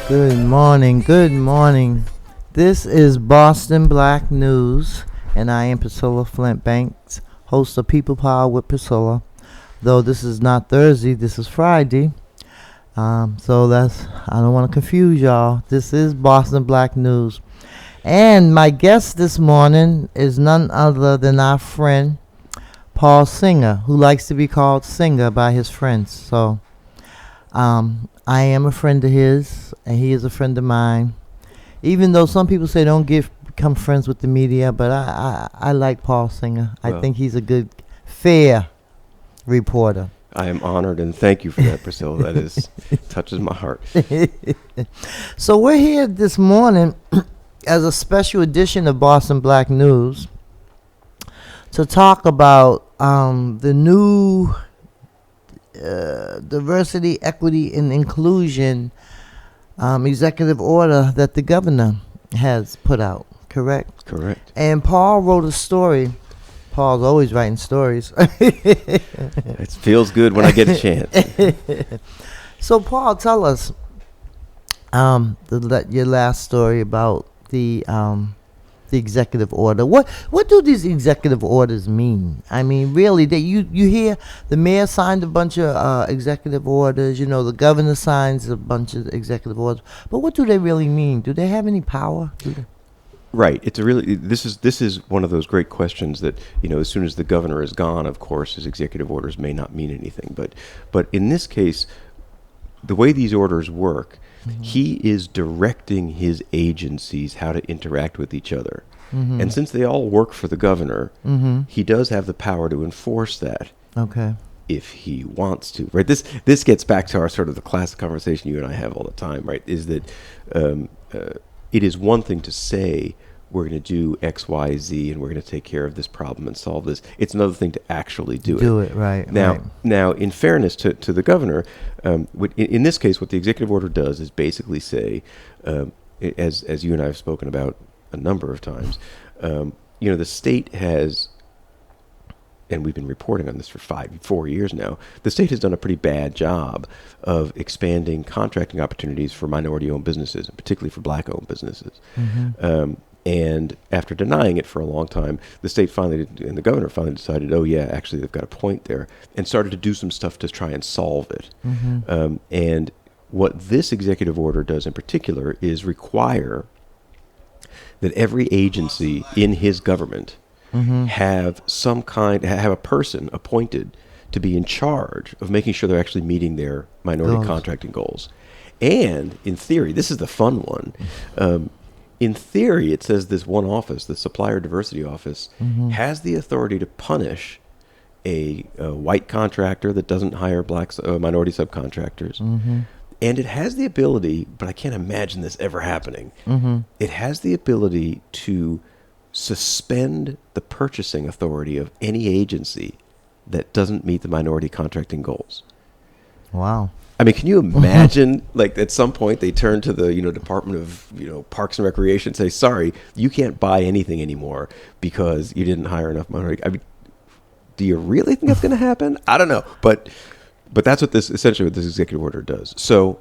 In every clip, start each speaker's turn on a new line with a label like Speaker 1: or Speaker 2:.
Speaker 1: Good morning, good morning. This is Boston Black News, and I am Priscilla Flint Banks, host of People Power with Priscilla. Though this is not Thursday, this is Friday. I don't want to confuse y'all. This is Boston Black News. And my guest this morning is none other than our friend, Paul Singer, who likes to be called Singer by his friends. So, I am a friend of his, and he is a friend of mine. Even though some people say don't become friends with the media, but I like Paul Singer. I think he's a good, fair reporter.
Speaker 2: I am honored, and thank you for that, Priscilla. That touches my heart.
Speaker 1: So we're here this morning as a special edition of Boston Black News to talk about the new diversity, equity, and inclusion executive order that the governor has put out. Correct?
Speaker 2: Correct.
Speaker 1: And Paul wrote a story. Paul's always writing stories.
Speaker 2: It feels good when I get a chance.
Speaker 1: So, Paul, tell us your last story about the executive order. What do these executive orders mean? I mean, really, you hear the mayor signed a bunch of executive orders. You know, the governor signs a bunch of executive orders. But what do they really mean? Do they have any power?
Speaker 2: Right. This is one of those great questions that, as soon as the governor is gone, of course, his executive orders may not mean anything. But in this case, the way these orders work, he is directing his agencies how to interact with each other. And since they all work for the governor, he does have the power to enforce that.
Speaker 1: Okay.
Speaker 2: If he wants to, right? This gets back to our sort of the classic conversation you and I have all the time, right? Is that it is one thing to say we're going to do X, Y, Z, and we're going to take care of this problem and solve this. It's another thing to actually do it.
Speaker 1: Do it, right.
Speaker 2: Now, in fairness to the governor, in this case, what the executive order does is basically say, as you and I have spoken about a number of times, the state has, and we've been reporting on this for 4 years now, the state has done a pretty bad job of expanding contracting opportunities for minority-owned businesses, and particularly for black-owned businesses. And after denying it for a long time, the state finally, and the governor finally decided, oh yeah, actually they've got a point there, and started to do some stuff to try and solve it. And what this executive order does in particular is require that every agency in his government have a person appointed to be in charge of making sure they're actually meeting their minority contracting goals. And in theory, this is the fun one. In theory, it says this one office, the Supplier Diversity Office, has the authority to punish a white contractor that doesn't hire minority subcontractors. And it has the ability, but I can't imagine this ever happening, it has the ability to suspend the purchasing authority of any agency that doesn't meet the minority contracting goals.
Speaker 1: Wow.
Speaker 2: I mean, can you imagine, like, at some point they turn to the, Department of, Parks and Recreation and say, sorry, you can't buy anything anymore because you didn't hire enough minority. I mean, do you really think that's going to happen? I don't know. But that's what this executive order does. So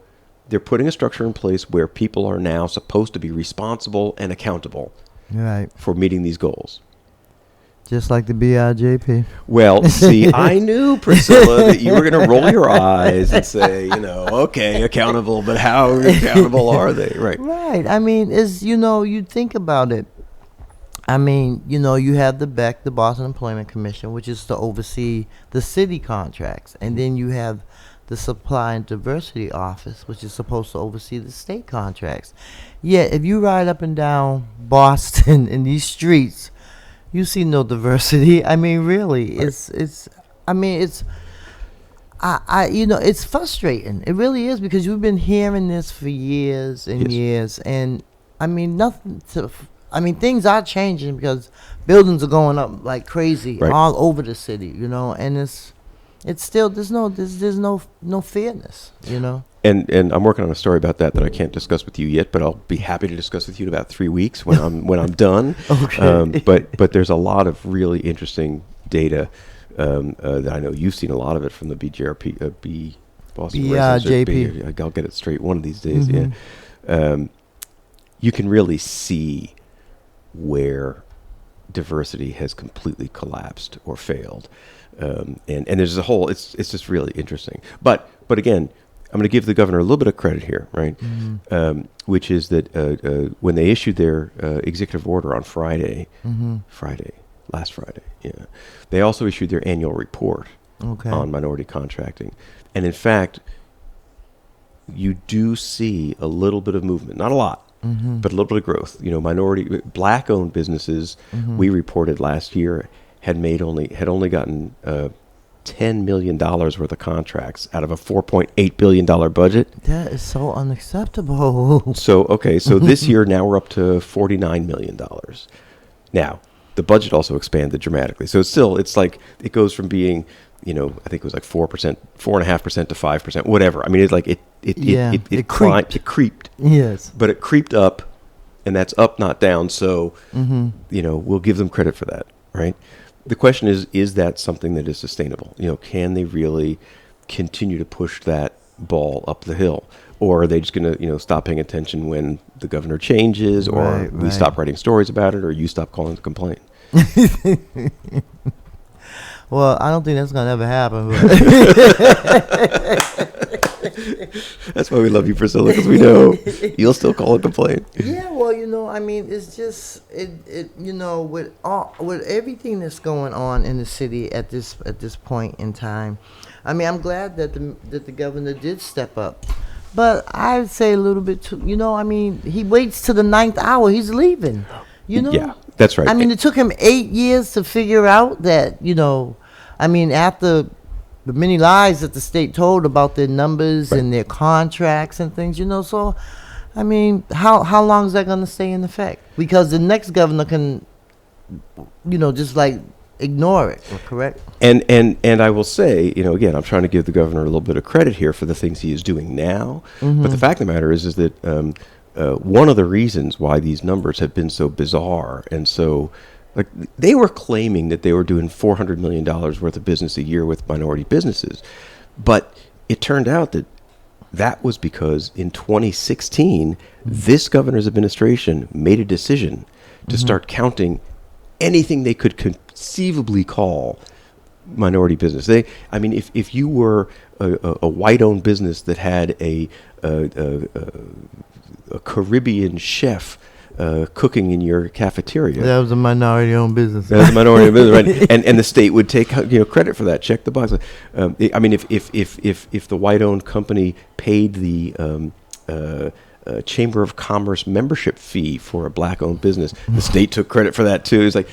Speaker 2: they're putting a structure in place where people are now supposed to be responsible and accountable for meeting these goals.
Speaker 1: Just like the BIJP.
Speaker 2: Well, see, I knew, Priscilla, that you were going to roll your eyes and say, okay, accountable, but how accountable are they? Right.
Speaker 1: Right. I mean, you think about it. I mean, you have the BEC, the Boston Employment Commission, which is to oversee the city contracts. And then you have the Supply and Diversity Office, which is supposed to oversee the state contracts. Yet, if you ride up and down Boston in these streets, you see no diversity. I mean, really, it's frustrating. It really is, because you've been hearing this for years and years, and I mean, things are changing because buildings are going up like crazy all over the city, and it's still there's no fairness,
Speaker 2: And I'm working on a story about that I can't discuss with you yet, but I'll be happy to discuss with you in about 3 weeks when I'm done.
Speaker 1: Okay.
Speaker 2: But there's a lot of really interesting data that I know you've seen a lot of it from the BJP, Boston
Speaker 1: BJP.
Speaker 2: I'll get it straight one of these days. you can really see where diversity has completely collapsed or failed. And there's a whole, it's just really interesting. But again, I'm going to give the governor a little bit of credit here, right? Which is that when they issued their executive order on last Friday, they also issued their annual report on minority contracting. And in fact, you do see a little bit of movement, not a lot, but a little bit of growth. Black-owned businesses, we reported last year, had only gotten $10 million worth of contracts out of a $4.8 billion budget.
Speaker 1: That is so unacceptable.
Speaker 2: So this year now we're up to $49 million. Now, the budget also expanded dramatically. So it's like it goes from being, I think it was like 4%, 4.5% to 5%, whatever. I mean, it climbed, it creeped.
Speaker 1: Yes.
Speaker 2: But it creeped up, and that's up, not down. So, we'll give them credit for that, right? The question is that something that is sustainable? Can they really continue to push that ball up the hill? Or are they just going to, stop paying attention when the governor changes, or we stop writing stories about it, or you stop calling to complain?
Speaker 1: Well, I don't think that's going to ever happen.
Speaker 2: That's why we love you, Priscilla, because we know you'll still call and complain.
Speaker 1: Yeah, well, it's just with everything that's going on in the city at this point in time. I mean, I'm glad that the governor did step up, but I'd say a little bit too. He waits to the 9th hour. He's leaving.
Speaker 2: Yeah, that's right.
Speaker 1: I mean, it took him 8 years to figure out that. After the many lies that the state told about their numbers and their contracts and things, so, how long is that going to stay in effect? Because the next governor can, just like ignore it, correct?
Speaker 2: And I will say, again, I'm trying to give the governor a little bit of credit here for the things he is doing now. But the fact of the matter is that one of the reasons why these numbers have been so bizarre and so, like, they were claiming that they were doing $400 million worth of business a year with minority businesses. But it turned out that was because in 2016, this governor's administration made a decision to start counting anything they could conceivably call minority business. If you were a white-owned business that had a Caribbean chef cooking in your cafeteria.
Speaker 1: That was a minority-owned business.
Speaker 2: That was a minority-owned business, right? And the state would take credit for that. Check the box. If the white-owned company paid the Chamber of Commerce membership fee for a black-owned business, the state took credit for that too. It's like,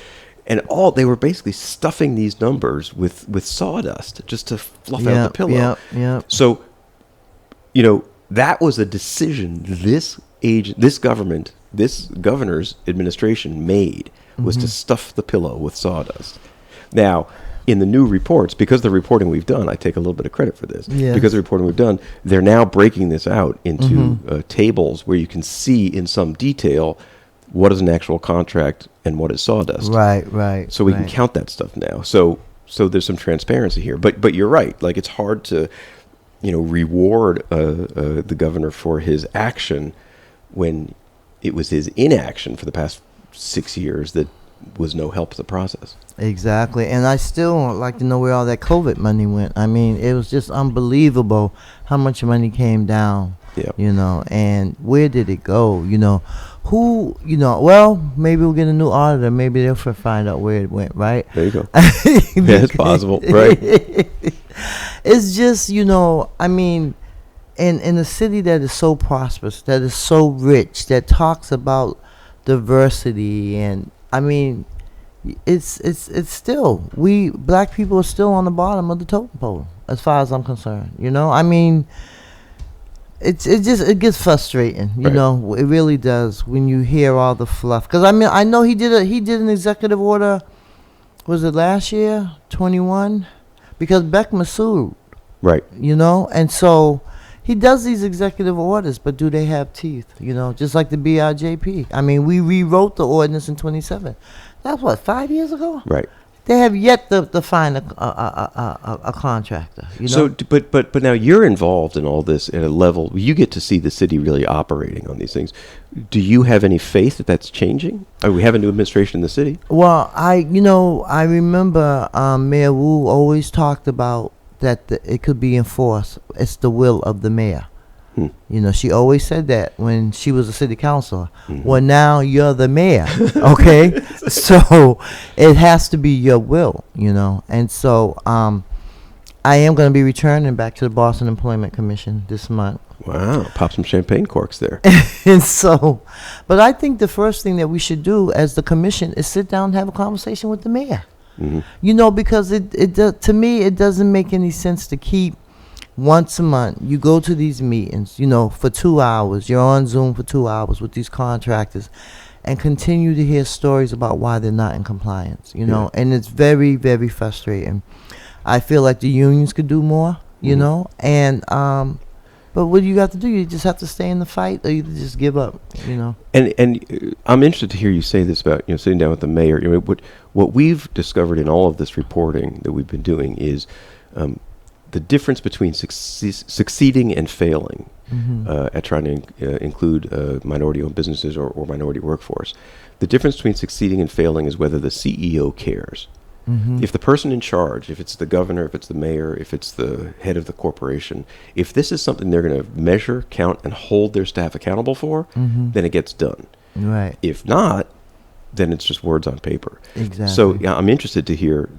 Speaker 2: and they were basically stuffing these numbers with sawdust just to fluff out the pillow.
Speaker 1: Yeah.
Speaker 2: So, that was a decision this governor's administration made, was to stuff the pillow with sawdust. Now, in the new reports, because the reporting we've done, I take a little bit of credit for this.
Speaker 1: Yes.
Speaker 2: Because the reporting we've done, they're now breaking this out into tables where you can see in some detail what is an actual contract and what is sawdust.
Speaker 1: Right.
Speaker 2: So we can count that stuff now. So there's some transparency here. But you're right. Like, it's hard to, reward the governor for his action when it was his inaction for the past 6 years that was no help to the process.
Speaker 1: Exactly. And I still would like to know where all that COVID money went. It was just unbelievable how much money came down.
Speaker 2: Yeah.
Speaker 1: And where did it go? Who, well, maybe we'll get a new auditor. Maybe they'll find out where it went, right?
Speaker 2: There you go. It's possible, right?
Speaker 1: It's just, in a city that is so prosperous, that is so rich, that talks about diversity, and it's still, we black people are still on the bottom of the totem pole as far as I'm concerned. It gets frustrating, it really does, when you hear all the fluff. Because I know he did an executive order, was it last year, 21? Because Beckman sued.
Speaker 2: Right.
Speaker 1: And so he does these executive orders, but do they have teeth? Just like the BRJP. We rewrote the ordinance in 27. That's what, 5 years ago?
Speaker 2: Right.
Speaker 1: They have yet to find a contractor. You know.
Speaker 2: So, but now you're involved in all this at a level. You get to see the city really operating on these things. Do you have any faith that that's changing? We have a new administration in the city.
Speaker 1: Well, I remember Mayor Wu always talked about that it could be enforced. It's the will of the mayor. She always said that when she was a city councilor. Well, now you're the mayor, okay? So it has to be your will, And so I am going to be returning back to the Boston Employment Commission this month.
Speaker 2: Wow, pop some champagne corks there.
Speaker 1: And so, but I think the first thing that we should do as the commission is sit down and have a conversation with the mayor. Because to me, it doesn't make any sense to keep once a month, you go to these meetings, for 2 hours. You're on Zoom for 2 hours with these contractors and continue to hear stories about why they're not in compliance, And it's very, very frustrating. I feel like the unions could do more, and but what you got to do, you just have to stay in the fight or you just give up,
Speaker 2: And I'm interested to hear you say this about, sitting down with the mayor. What we've discovered in all of this reporting that we've been doing is the difference between succeeding and failing at trying to include minority-owned businesses or minority workforce. The difference between succeeding and failing is whether the CEO cares. If the person in charge, if it's the governor, if it's the mayor, if it's the head of the corporation, if this is something they're going to measure, count, and hold their staff accountable for, then it gets done.
Speaker 1: Right.
Speaker 2: If not, then it's just words on paper.
Speaker 1: Exactly.
Speaker 2: So I'm interested to hear,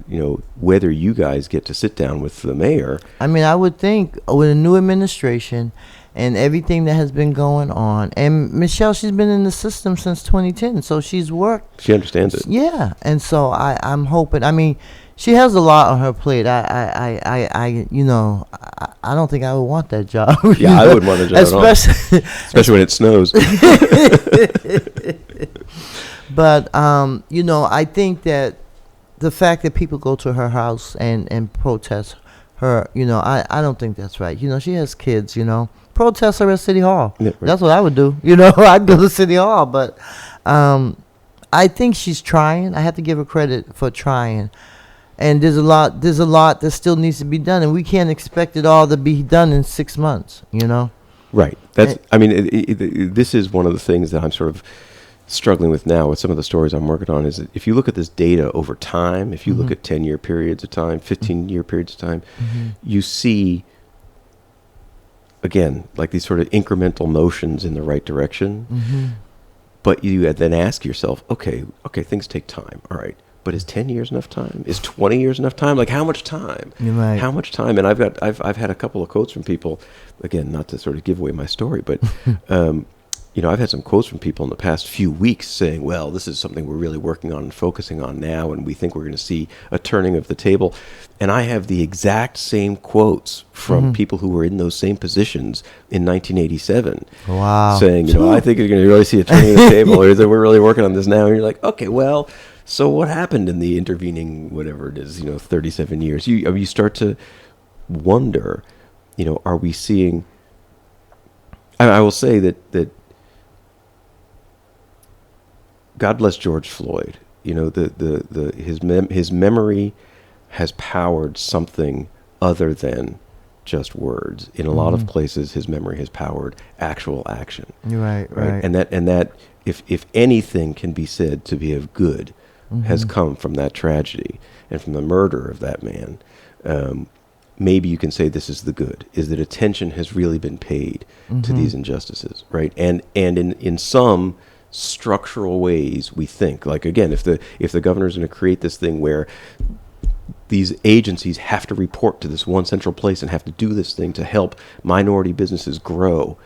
Speaker 2: whether you guys get to sit down with the mayor.
Speaker 1: I mean, I would think with a new administration and everything that has been going on, and Michelle, she's been in the system since 2010, so she's worked.
Speaker 2: She understands it.
Speaker 1: Yeah, and so I'm hoping. I mean, she has a lot on her plate. I don't think I would want that job.
Speaker 2: Yeah, I wouldn't want a job especially when it snows.
Speaker 1: But I think that the fact that people go to her house and protest her, I don't think that's right. She has kids. Protest her at City Hall. Yeah, right. That's what I would do. I'd go to City Hall. But I think she's trying. I have to give her credit for trying. And there's a lot that still needs to be done, and we can't expect it all to be done in 6 months.
Speaker 2: Right. This is one of the things that I'm sort of struggling with now with some of the stories I'm working on is that if you look at this data over time, if you look at 10-year periods of time, 15-year periods of time, you see, again, like these sort of incremental motions in the right direction. But you then ask yourself, okay, things take time. All right. But is 10 years enough time? Is 20 years enough time? Like, how much time?
Speaker 1: Right.
Speaker 2: How much time? And I've had a couple of quotes from people, again, not to sort of give away my story, but I've had some quotes from people in the past few weeks saying, well, this is something we're really working on and focusing on now, and we think we're going to see a turning of the table. And I have the exact same quotes from people who were in those same positions in 1987.
Speaker 1: Wow.
Speaker 2: Saying, I think you're going to really see a turning of the table, or that we're really working on this now. And you're like, okay, well, so what happened in the intervening, whatever it is, 37 years? You start to wonder, are we seeing... I will say that God bless George Floyd. His memory has powered something other than just words. In a lot of places, his memory has powered actual action.
Speaker 1: Right.
Speaker 2: And that if anything can be said to be of good, has come from that tragedy and from the murder of that man. Maybe you can say this is the good, is that attention has really been paid to these injustices, right? And in some structural ways, we think, like, again, if the governor's going to create this thing where these agencies have to report to this one central place and have to do this thing to help minority businesses grow,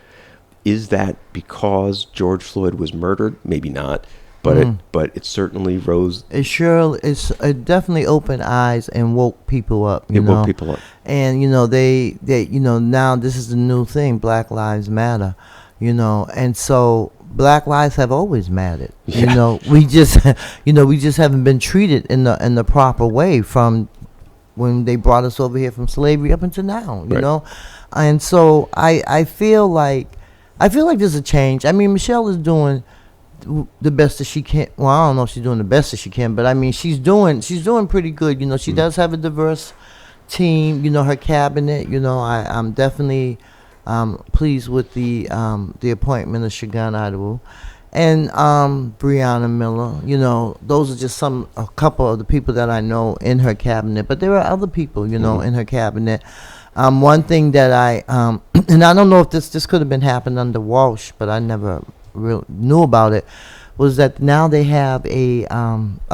Speaker 2: is that because George Floyd was murdered? Maybe not. But it certainly rose.
Speaker 1: It definitely opened eyes and woke people up.
Speaker 2: Woke people up.
Speaker 1: And they now this is the new thing, Black Lives Matter. And so Black lives have always mattered.
Speaker 2: Yeah.
Speaker 1: We just haven't been treated in the proper way from when they brought us over here from slavery up until now. You know, and so I feel like there's a change. I mean, Michelle is doing the best that she can. Well, I don't know if she's doing the best that she can, but I mean, she's doing pretty good. You know, she does have a diverse team. You know, her cabinet. You know, I'm definitely pleased with the appointment of Shagun Adawu and Breonna Miller. You know, those are just a couple of the people that I know in her cabinet. But there are other people, you know, in her cabinet. One thing that I and I don't know if this could have been happened under Walsh, but I never really knew about it, was that now they have a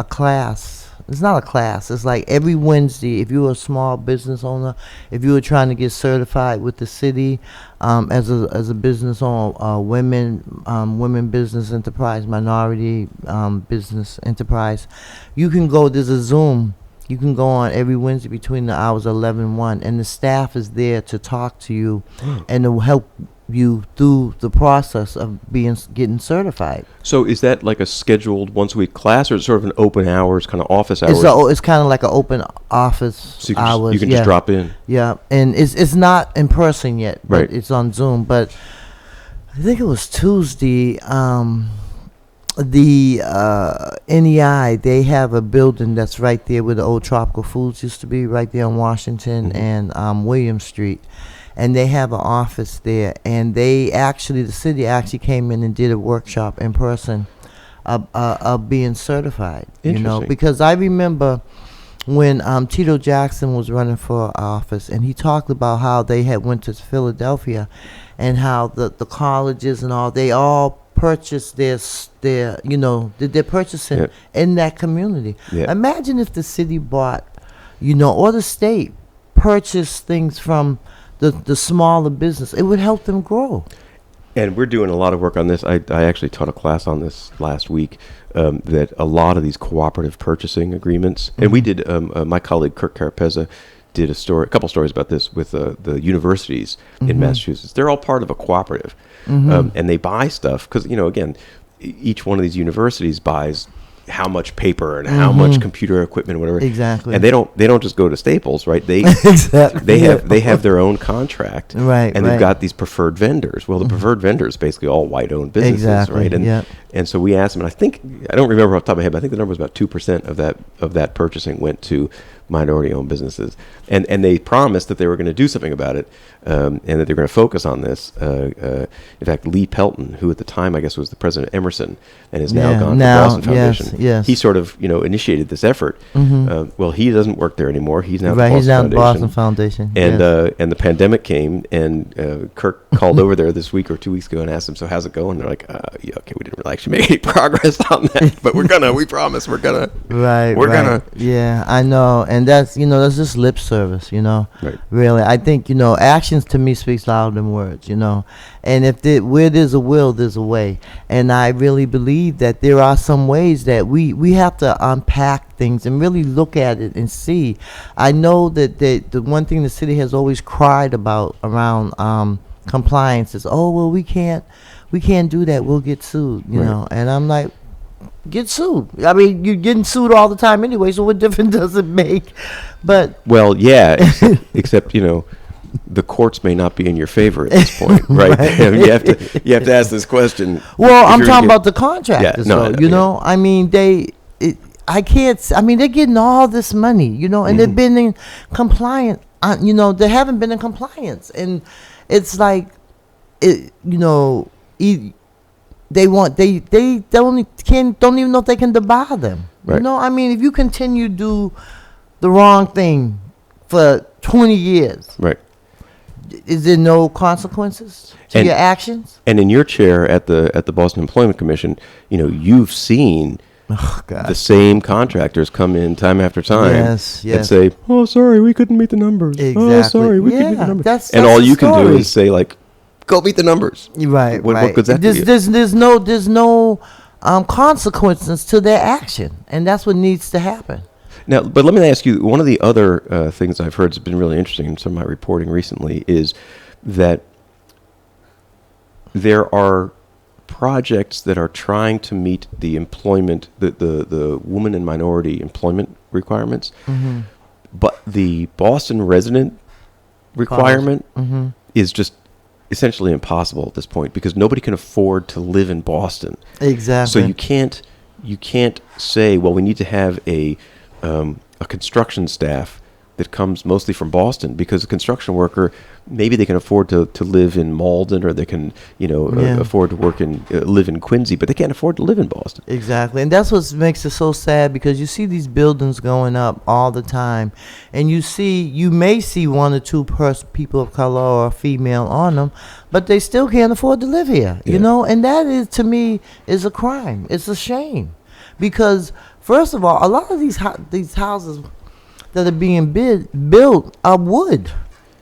Speaker 1: class. It's not a class. It's like every Wednesday, if you're a small business owner, if you were trying to get certified with the city as a business owner, women business enterprise, minority business enterprise, you can go. There's a Zoom. You can go on every Wednesday between the hours of 11 and 1, and the staff is there to talk to you and to help you through the process of getting certified.
Speaker 2: So is that like a scheduled once-a-week class, or is it sort of an open hours, kind of office hours?
Speaker 1: It's kind of like an open office
Speaker 2: so
Speaker 1: hours.
Speaker 2: You can just drop in.
Speaker 1: Yeah, and it's not in person yet, but
Speaker 2: Right.
Speaker 1: it's on Zoom. But I think it was Tuesday. The NEI, they have a building that's right there where the old Tropical Foods used to be, right there on Washington and William Street. And they have an office there. And the city actually came in and did a workshop in person of being certified. You know, because I remember when Tito Jackson was running for office, and he talked about how they had went to Philadelphia and how the colleges and all, they all purchased their you know, they're purchasing in that community. Imagine if the city bought, you know, or the state purchased things from the smaller business. It would help them grow.
Speaker 2: And we're doing a lot of work on this. I actually taught a class on this last week, that a lot of these cooperative purchasing agreements, and we did, my colleague Kirk Carapezza did a couple stories about this with the universities in Massachusetts. They're all part of a cooperative, and they buy stuff because, you know, again, each one of these universities buys how much paper and how much computer equipment, whatever.
Speaker 1: Exactly.
Speaker 2: And they don't just go to Staples, right? They
Speaker 1: exactly.
Speaker 2: they have their own contract,
Speaker 1: right?
Speaker 2: And they've got these preferred vendors. Well, the preferred vendors basically all white-owned businesses, right? And so we asked them, and I don't remember off the top of my head, but I think the number was about 2% of that purchasing went to minority-owned businesses, and they promised that they were going to do something about it, and that they're going to focus on this. In fact, Lee Pelton, who at the time I guess was the president of Emerson, and is now gone to Boston Foundation, he sort of initiated this effort. Well, he doesn't work there anymore. He's now at the Boston Foundation, and and the pandemic came, and Kirk called over there this week or 2 weeks ago and asked them, "So how's it going?" They're like, "Yeah, okay, we didn't really actually make any progress on that, but we promise we're gonna."
Speaker 1: Yeah, I know. And that's just lip service,
Speaker 2: Right.
Speaker 1: Really. I think, actions to me speaks louder than words, And where there's a will, there's a way. And I really believe that there are some ways that we have to unpack things and really look at it and see. I know that the one thing the city has always cried about around compliance is, oh, well, we can't do that. We'll get sued, you know. And I'm like, get sued. I mean, you're getting sued all the time anyway, so what difference does it make? But
Speaker 2: well, yeah, except the courts may not be in your favor at this point, right? I mean, you have to ask this question.
Speaker 1: Well, I'm talking about the contractors, though. I mean, they're getting all this money, and they've been in compliance. They haven't been in compliance, and it's like, they don't even know if they can debar them.
Speaker 2: Right.
Speaker 1: I mean, if you continue to do the wrong thing for 20 years,
Speaker 2: right?
Speaker 1: Is there no consequences to your actions?
Speaker 2: And in your chair at the Boston Employment Commission, you've seen the same contractors come in time after time and say, "Oh, sorry, we couldn't meet the numbers.
Speaker 1: Exactly.
Speaker 2: Oh, sorry, we couldn't meet the numbers."
Speaker 1: That's
Speaker 2: all you
Speaker 1: story.
Speaker 2: can do is say, like, "Go meet the numbers."
Speaker 1: Right.
Speaker 2: What good's that to you?
Speaker 1: There's no consequences to their action, and that's what needs to happen.
Speaker 2: Now, but let me ask you, one of the other things I've heard has been really interesting in some of my reporting recently is that there are projects that are trying to meet the employment, the woman and minority employment requirements, but the Boston resident requirement is just essentially impossible at this point because nobody can afford to live in Boston.
Speaker 1: Exactly.
Speaker 2: So you can't say, well, we need to have a construction staff that comes mostly from Boston, because a construction worker, maybe they can afford to live in Malden, or they can afford to live in Quincy, but they can't afford to live in Boston.
Speaker 1: Exactly. And that's what makes it so sad, because you see these buildings going up all the time, and you may see one or two people of color or female on them, but they still can't afford to live here, and that is, to me, is a crime. It's a shame, because first of all, a lot of these houses that are being built are wood.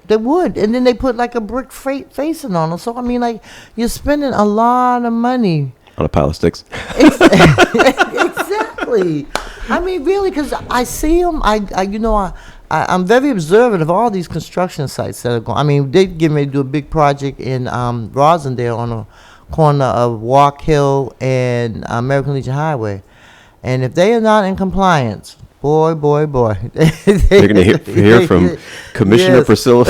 Speaker 1: They're wood, and then they put like a brick facing on them. So I mean, like, you're spending a lot of money
Speaker 2: on a pile of sticks.
Speaker 1: Exactly. I mean, really, because I see them. I'm very observant of all these construction sites that are going. I mean, they getting ready to do a big project in Rosendale on the corner of Walk Hill and American Legion Highway, and if they are not in compliance, boy.
Speaker 2: They're going to hear from Commissioner Priscill.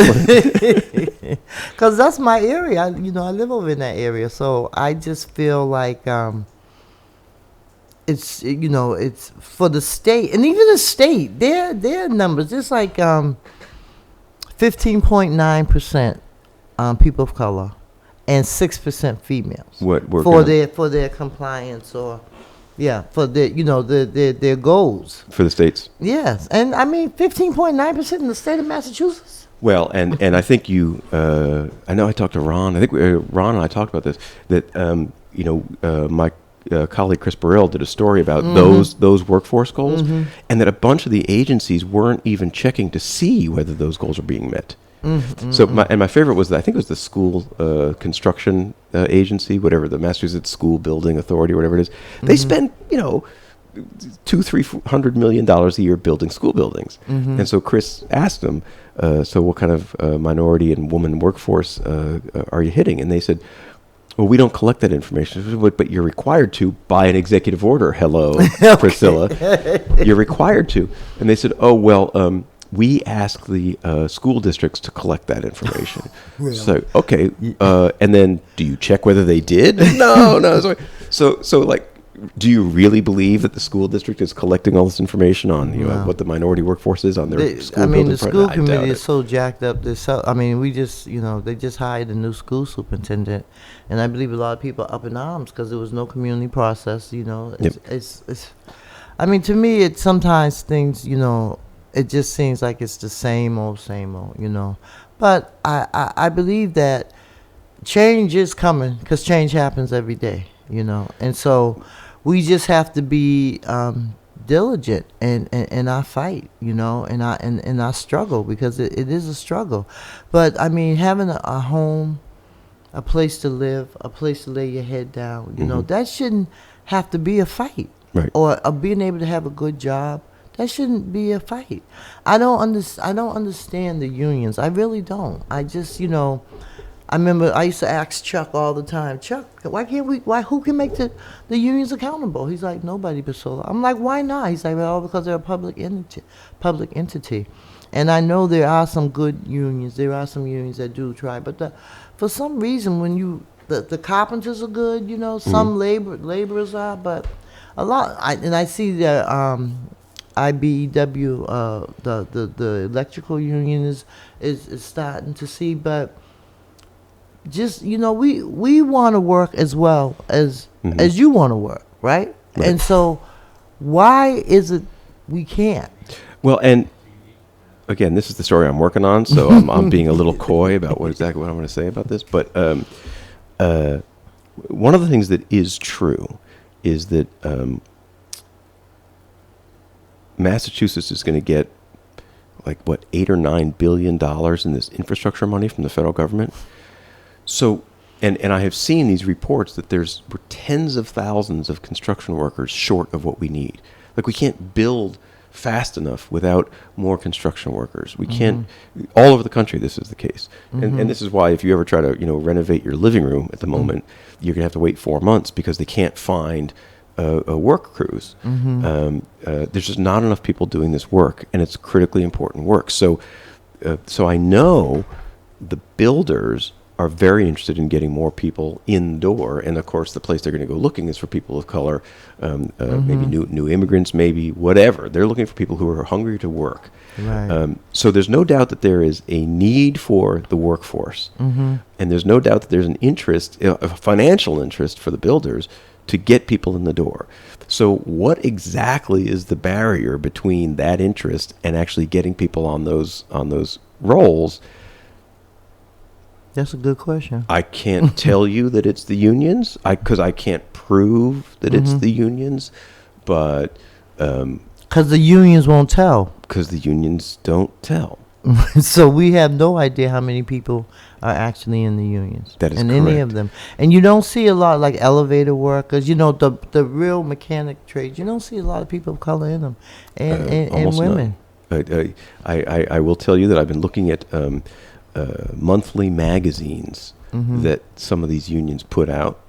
Speaker 1: Because that's my area. I live over in that area. So I just feel like it's for the state. And even the state, their numbers, it's like 15.9% people of color and 6% females. For their compliance, or... Yeah, for their goals.
Speaker 2: For the states.
Speaker 1: Yes, and I mean 15.9% in the state of Massachusetts.
Speaker 2: Well, and I think I know I talked to Ron. I think Ron and I talked about this. That my colleague Chris Burrell did a story about those workforce goals, and that a bunch of the agencies weren't even checking to see whether those goals are being met. So my favorite was I think it was the school construction agency, whatever, the Massachusetts School Building Authority, or whatever it is. They spend $200-300 million a year building school buildings. And so Chris asked them, so what kind of minority and woman workforce are you hitting? And they said, well, we don't collect that information, but you're required to by an executive order. Hello, Priscilla. You're required to. And they said, oh, well, we ask the school districts to collect that information. Really? So, okay. And then do you check whether they did? No. So like, do you really believe that the school district is collecting all this information on what the minority workforce is on their school building?
Speaker 1: The school committee is so jacked up. We just, they just hired a new school superintendent, and I believe a lot of people are up in arms because there was no community process. It's I mean, to me, it sometimes things, it just seems like it's the same old, But I believe that change is coming, because change happens every day, And so we just have to be diligent in our fight, in our struggle, because it is a struggle. But, I mean, having a home, a place to live, a place to lay your head down, that shouldn't have to be a fight.
Speaker 2: Right.
Speaker 1: Or being able to have a good job. That shouldn't be a fight. I don't understand the unions. I really don't. I just, I remember I used to ask Chuck all the time, Chuck, who can make the unions accountable? He's like, nobody, Priscilla. I'm like, why not? He's like, well, because they're a public entity. And I know there are some good unions. There are some unions that do try. But for some reason, when the carpenters are good, some laborers are, but a lot, I see that, IBEW, the electrical union is starting to see, but just we want to work as well as you want to work, right? And so why is it we can't? Well,
Speaker 2: and again, this is the story I'm working on, so I'm being a little coy about exactly what I'm going to say about this. But one of the things that is true is that Massachusetts is going to get $8 or $9 billion in this infrastructure money from the federal government. So, and I have seen these reports that we're tens of thousands of construction workers short of what we need. Like, we can't build fast enough without more construction workers. We can't, all over the country this is the case. And this is why if you ever try to, renovate your living room at the moment, you're going to have to wait 4 months because they can't find work crews. There's just not enough people doing this work, and it's critically important work. So I know the builders are very interested in getting more people in the door, and of course, the place they're going to go looking is for people of color, maybe new immigrants, maybe whatever. They're looking for people who are hungry to work.
Speaker 1: Right.
Speaker 2: So there's no doubt that there is a need for the workforce, and there's no doubt that there's an interest, a financial interest for the builders to get people in the door. So what exactly is the barrier between that interest and actually getting people on those roles?
Speaker 1: That's a good question.
Speaker 2: I can't tell you that it's the unions, because I can't prove that it's the unions, but
Speaker 1: Because the unions won't tell.
Speaker 2: because the unions don't tell.
Speaker 1: So we have no idea how many people are actually in the unions.
Speaker 2: That is
Speaker 1: in any
Speaker 2: correct.
Speaker 1: of them. And you don't see a lot like elevator workers, the real mechanic trades. You don't see a lot of people of color in them, and
Speaker 2: Almost
Speaker 1: women.
Speaker 2: none. I will tell you that I've been looking at monthly magazines that some of these unions put out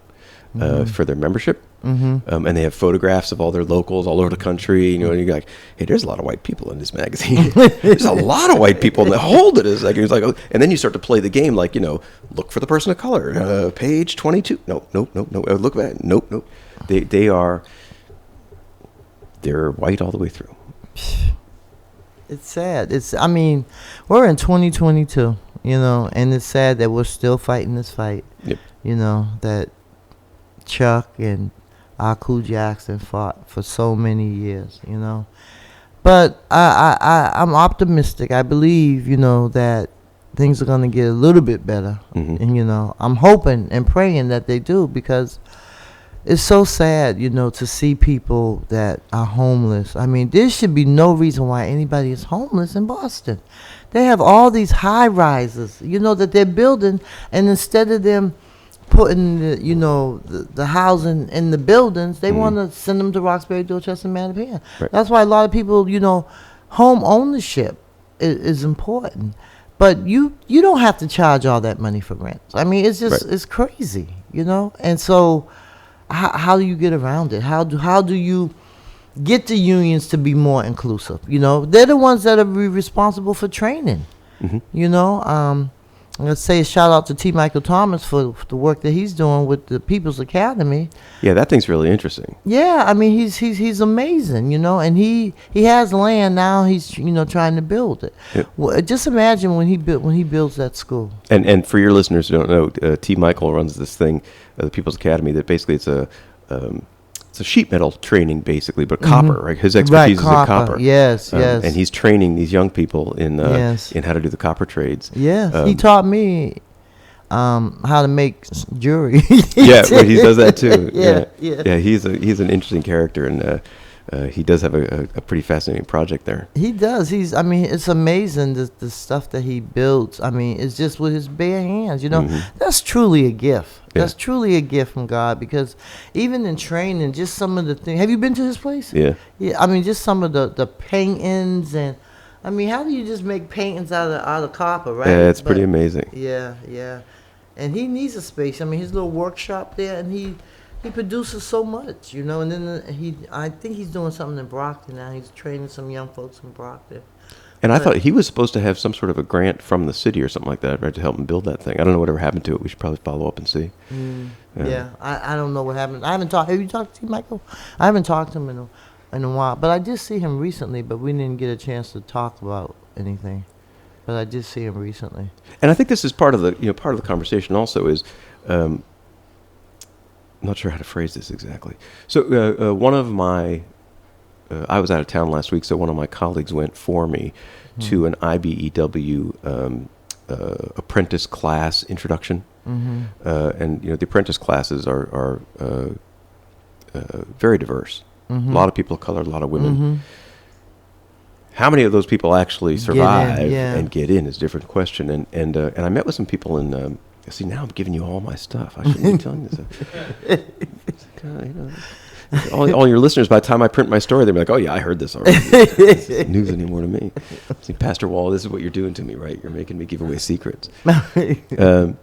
Speaker 2: for their membership. And they have photographs of all their locals all over the country. And you're like, hey, there's a lot of white people in this magazine. There's a lot of white people. And hold it a second. It's like, oh. And then you start to play the game like, look for the person of color. Page 22. No. Look back. Nope. They're white all the way through.
Speaker 1: It's sad. We're in 2022, and it's sad that we're still fighting this fight.
Speaker 2: Yep.
Speaker 1: That Chuck and Aku Jackson fought for so many years, But I'm optimistic. I believe, that things are going to get a little bit better. And, I'm hoping and praying that they do, because it's so sad, to see people that are homeless. There should be no reason why anybody is homeless in Boston. They have all these high rises, that they're building, and instead of them putting the housing in the buildings, they want to send them to Roxbury, Dorchester, and Mattapan.
Speaker 2: Right.
Speaker 1: That's why a lot of people, home ownership is important. But you don't have to charge all that money for rent. It's just
Speaker 2: Right.
Speaker 1: it's crazy, And so how do you get around it? How do you get the unions to be more inclusive? They're the ones that are responsible for training. Let's say a shout out to T. Michael Thomas for the work that he's doing with the People's Academy.
Speaker 2: Yeah, that thing's really interesting.
Speaker 1: Yeah, he's amazing, and he has land now. He's trying to build it.
Speaker 2: Yep.
Speaker 1: Well, just imagine when he builds that school.
Speaker 2: And for your listeners who don't know, T. Michael runs this thing, the People's Academy, that basically it's a sheet metal training, basically, but copper, right? His expertise is in copper.
Speaker 1: Yes.
Speaker 2: And he's training these young people in how to do the copper trades.
Speaker 1: Yes, he taught me how to make jewelry.
Speaker 2: Yeah, but he does that too.
Speaker 1: Yeah.
Speaker 2: He's an interesting character, and he does have a pretty fascinating project there.
Speaker 1: He does. It's amazing the stuff that he builds. It's just with his bare hands. That's truly a gift.
Speaker 2: Yeah.
Speaker 1: That's truly a gift from God, because even in training, just some of the things. Have you been to his place?
Speaker 2: Yeah.
Speaker 1: Yeah. Just some of the paintings, and how do you just make paintings out of copper, right?
Speaker 2: Yeah, it's pretty amazing.
Speaker 1: Yeah. And he needs a space. His little workshop there, and he produces so much, and then I think he's doing something in Brockton now. He's training some young folks in Brockton.
Speaker 2: And I thought he was supposed to have some sort of a grant from the city or something like that, right, to help him build that thing. I don't know whatever happened to it. We should probably follow up and see.
Speaker 1: Yeah, I don't know what happened. I haven't talked. Have you talked to Michael? I haven't talked to him in a while, but I did see him recently. But we didn't get a chance to talk about anything. But I did see him recently.
Speaker 2: And I think this is part of the conversation. Also, is I'm not sure how to phrase this exactly. So one of my I was out of town last week, so one of my colleagues went for me to an IBEW apprentice class introduction. And the apprentice classes are very diverse. A lot of people of color, a lot of women. How many of those people actually survive and get in is a different question. And I met with some people in. See, now I'm giving you all my stuff. I shouldn't be telling this. All your listeners, by the time I print my story, they'll be like, "Oh yeah, I heard this already." It's not news anymore to me. See, Pastor Wall, this is what you're doing to me, right? You're making me give away secrets. I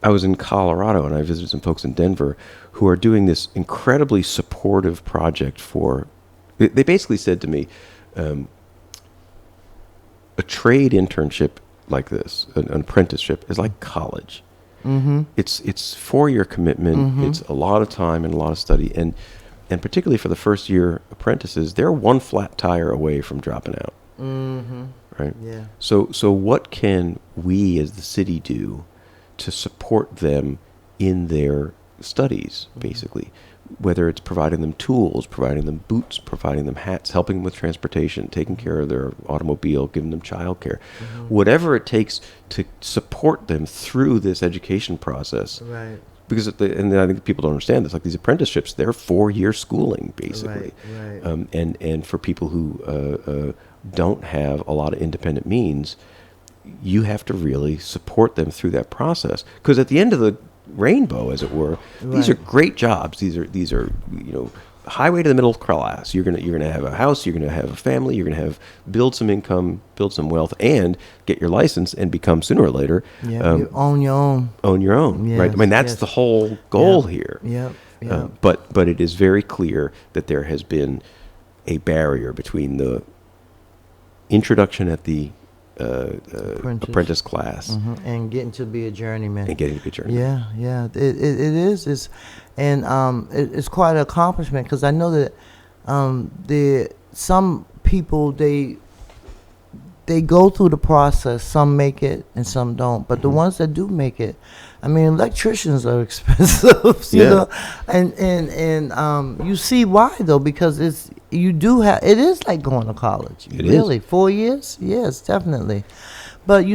Speaker 2: was in Colorado, and I visited some folks in Denver who are doing this incredibly supportive project for. They basically said to me, a trade internship like this, an apprenticeship, is like college.
Speaker 1: Mm-hmm.
Speaker 2: It's 4-year commitment.
Speaker 1: Mm-hmm.
Speaker 2: It's a lot of time and a lot of study, and particularly for the first year apprentices, they're one flat tire away from dropping out.
Speaker 1: Mm-hmm.
Speaker 2: Right.
Speaker 1: Yeah.
Speaker 2: So what can we as the city do to support them in their studies, basically? Whether it's providing them tools, providing them boots, providing them hats, helping them with transportation, taking care of their automobile, giving them childcare, whatever it takes to support them through this education process.
Speaker 1: Right.
Speaker 2: Because and I think people don't understand this. Like these apprenticeships, they're 4-year schooling basically,
Speaker 1: Right.
Speaker 2: and for people who don't have a lot of independent means, you have to really support them through that process. Because at the end of the rainbow, as it were, these are
Speaker 1: Right.
Speaker 2: great jobs. These are highway to the middle class. You're gonna have a house. You're gonna have a family. You're gonna build some income, build some wealth, and get your license and become sooner or later.
Speaker 1: Yeah. You own your own.
Speaker 2: Own your own, right? I
Speaker 1: Yes,
Speaker 2: mean, that's
Speaker 1: yes.
Speaker 2: the whole goal
Speaker 1: Yeah.
Speaker 2: here.
Speaker 1: Yep. Yep.
Speaker 2: But it is very clear that there has been a barrier between the introduction at the apprentice class
Speaker 1: And getting to be a journeyman.
Speaker 2: and getting to be a journeyman.
Speaker 1: Yeah. It is. It's quite an accomplishment because I know that some people they go through the process. Some make it and some don't. But the ones that do make it, I mean, electricians are expensive, you
Speaker 2: Yeah.
Speaker 1: know, and you see why though, because it is like going to college.
Speaker 2: It is.
Speaker 1: Really, 4 years? Yes, definitely. But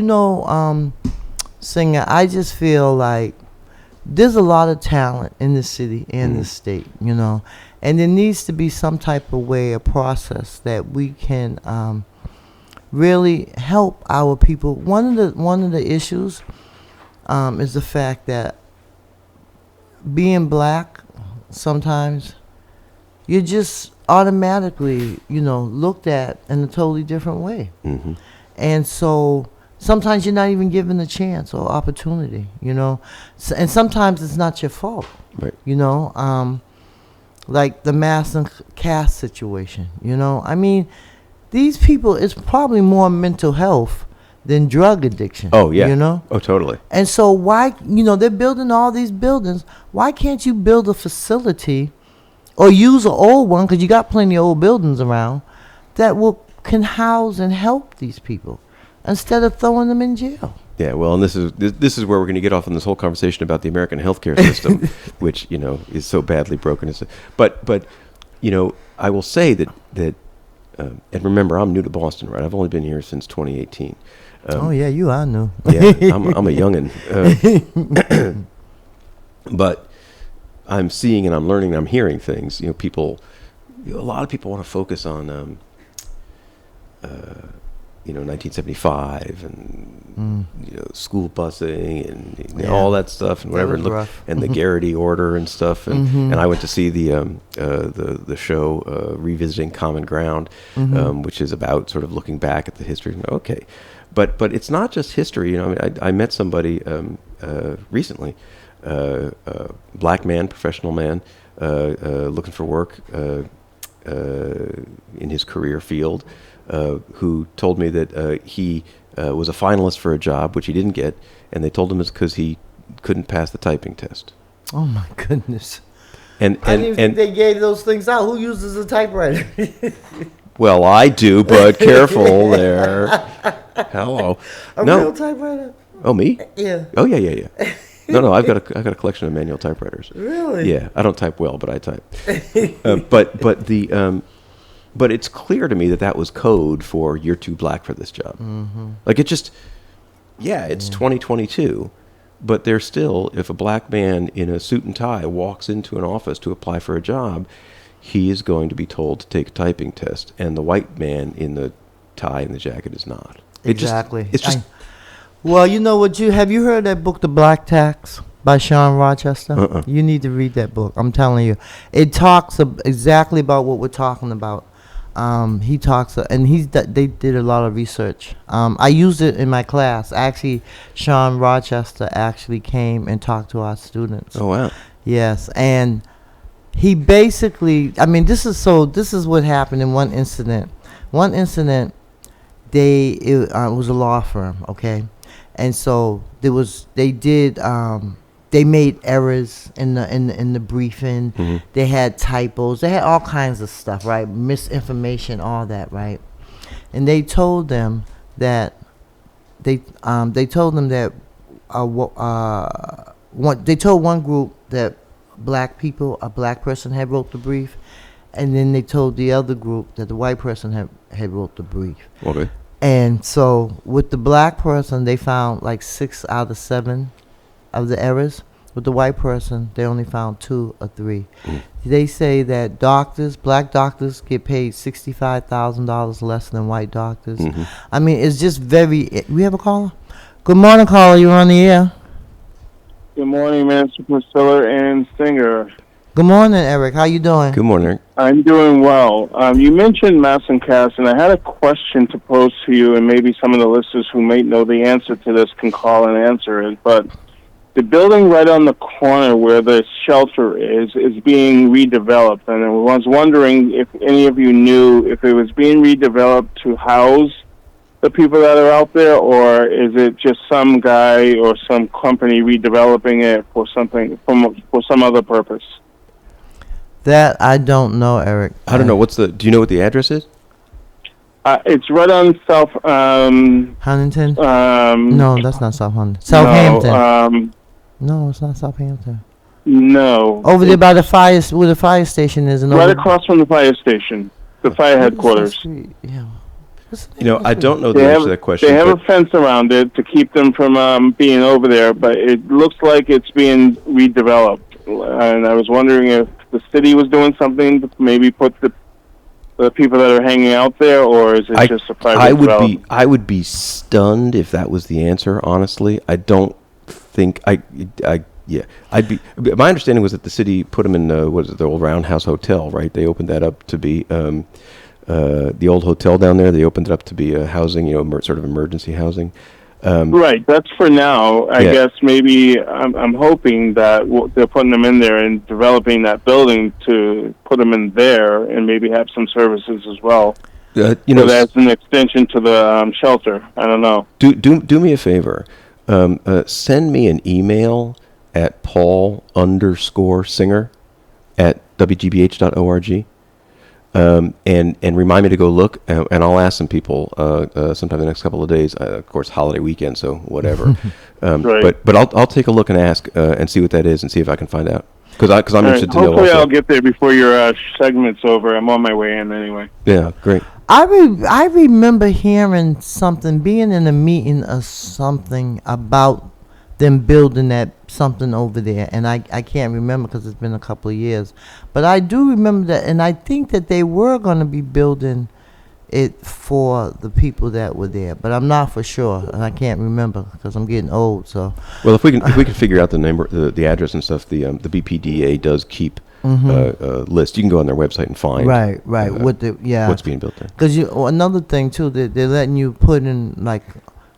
Speaker 1: Singer, I just feel like there's a lot of talent in the city and the state, and there needs to be some type of way, a process that we can really help our people. One of the issues is the fact that being black, sometimes you're just automatically, looked at in a totally different way.
Speaker 2: Mm-hmm.
Speaker 1: And so sometimes you're not even given a chance or opportunity, and sometimes it's not your fault,
Speaker 2: Right.
Speaker 1: like the mass and caste situation, I mean, these people, it's probably more mental health than drug addiction.
Speaker 2: Oh yeah. Oh, totally.
Speaker 1: And so why, they're building all these buildings. Why can't you build a facility or use an old one, because you got plenty of old buildings around, that can house and help these people instead of throwing them in jail?
Speaker 2: Yeah, well, and this is where we're going to get off on this whole conversation about the American healthcare system, which is so badly broken. But I will say that and remember, I'm new to Boston, right? I've only been here since 2018.
Speaker 1: Oh yeah, you are new.
Speaker 2: Yeah, I'm a youngin'. But I'm seeing and I'm learning and I'm hearing things. People, a lot of people want to focus on 1975 and school busing and all that stuff and whatever,
Speaker 1: was rough.
Speaker 2: and the Garrity order and stuff, and I went to see the show Revisiting Common Ground, which is about sort of looking back at the history. Okay, but it's not just history. I met somebody recently, black man, professional man, looking for work in his career field. Who told me that he was a finalist for a job, which he didn't get, and they told him it's because he couldn't pass the typing test.
Speaker 1: Oh my goodness!
Speaker 2: And
Speaker 1: I didn't even think they gave those things out. Who uses a typewriter?
Speaker 2: well, I do, but careful there. Hello.
Speaker 1: A real typewriter?
Speaker 2: Oh, me?
Speaker 1: Yeah.
Speaker 2: Oh, yeah. No, I've got a collection of manual typewriters.
Speaker 1: Really?
Speaker 2: Yeah, I don't type well, but I type. But it's clear to me that was code for you're too black for this job. Like it just, it's 2022, but there's still, if a black man in a suit and tie walks into an office to apply for a job, he is going to be told to take a typing test, and the white man in the tie and the jacket is not.
Speaker 1: Exactly.
Speaker 2: It's just.
Speaker 1: Well, have you heard that book, The Black Tax, by Sean Rochester? You need to read that book. I'm telling you, it talks exactly about what we're talking about. He talks, and they did a lot of research. I used it in my class. Actually, Sean Rochester actually came and talked to our students.
Speaker 2: Oh wow!
Speaker 1: Yes, and he basically, this is what happened in one incident. it was a law firm, okay, and so they made errors in the briefing. They had typos. They had all kinds of stuff, right? Misinformation, all that, right? And they told them that they told them that they told one group that a black person had wrote the brief, and then they told the other group that the white person had wrote the brief.
Speaker 2: Okay.
Speaker 1: And so with the black person, they found like 6 out of 7 of the errors. With the white person, they only found 2 or 3. They say that black doctors get paid $65,000 less than white doctors. I mean, it's just we have a caller? Good morning, caller. You're on the air.
Speaker 3: Good morning, Mr. Priscilla and Singer.
Speaker 1: Good morning, Eric. How you doing?
Speaker 2: Good morning.
Speaker 3: I'm doing well. You mentioned Mass and Cass, and I had a question to pose to you, and maybe some of the listeners who may know the answer to this can call and answer it. But the building right on the corner where the shelter is being redeveloped, and I was wondering if any of you knew if it was being redeveloped to house the people that are out there, or is it just some guy or some company redeveloping it for something for some other purpose?
Speaker 1: That I don't know, Eric.
Speaker 2: I don't know. Do you know what the address is?
Speaker 3: It's right on South.
Speaker 1: Huntington? No, that's not South Huntington. Southampton. No, it's not Southampton.
Speaker 3: No.
Speaker 1: Over there by where the fire station is. And
Speaker 3: right across from the fire station, the fire headquarters.
Speaker 1: Yeah.
Speaker 2: I don't know the answer to that question.
Speaker 3: They have a fence around it to keep them from being over there, but it looks like it's being redeveloped. And I was wondering if the city was doing something to maybe put the people that are hanging out there, or is it just a private development?
Speaker 2: I would be stunned if that was the answer, honestly. I don't think I'd be. My understanding was that the city put them in the old Roundhouse Hotel, right? They opened that up to be the old hotel down there. They opened it up to be a housing, sort of emergency housing.
Speaker 3: Right, that's for now. I guess maybe I'm hoping that they're putting them in there and developing that building to put them in there and maybe have some services as well. So that's an extension to the shelter. I don't know.
Speaker 2: Do me a favor. Send me an email at paul_singer@wgbh.org. And remind me to go look, and I'll ask some people sometime the next couple of days. Of course, holiday weekend, so whatever.
Speaker 3: Right.
Speaker 2: But I'll take a look and ask and see what that is and see if I can find out because I'm interested to know.
Speaker 3: Hopefully,
Speaker 2: also.
Speaker 3: I'll get there before your segment's over. I'm on my way in anyway.
Speaker 2: Yeah, great.
Speaker 1: I remember hearing something, being in a meeting or something about them building that something over there, and I can't remember because it's been a couple of years, but I do remember that, and I think that they were going to be building it for the people that were there, but I'm not for sure, and I can't remember because I'm getting old. So,
Speaker 2: well, if we can figure out the number, the address and stuff, the BPDA does keep a list. You can go on their website and find
Speaker 1: right what's
Speaker 2: being built there.
Speaker 1: Because another thing too, they're letting you put in like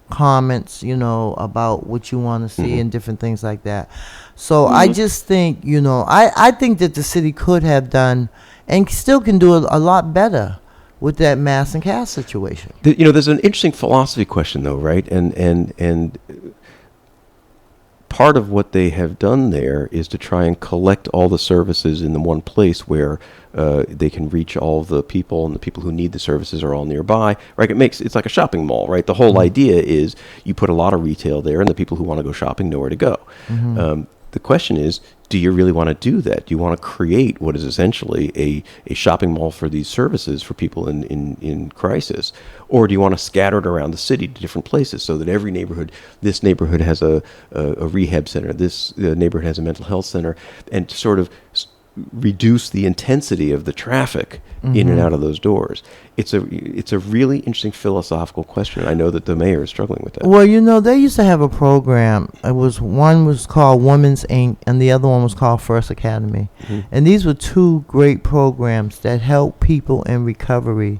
Speaker 1: comments, about what you want to see and different things like that. So I just think, I think that the city could have done and still can do a lot better with that Mass and Cass situation.
Speaker 2: There's an interesting philosophy question though, right? And part of what they have done there is to try and collect all the services in the one place where they can reach all the people, and the people who need the services are all nearby, right? It's like a shopping mall, right? The whole idea is you put a lot of retail there, and the people who want to go shopping know where to go. The question is, do you really want to do that? Do you want to create what is essentially a shopping mall for these services for people in crisis? Or do you want to scatter it around the city to different places so that every neighborhood, this neighborhood has a rehab center, this neighborhood has a mental health center, and to sort of reduce the intensity of the traffic in and out of those doors? It's a really interesting philosophical question. I know that the mayor is struggling with that.
Speaker 1: Well, they used to have a program. One was called Women's Inc. and the other one was called First Academy. And these were 2 great programs that help people in recovery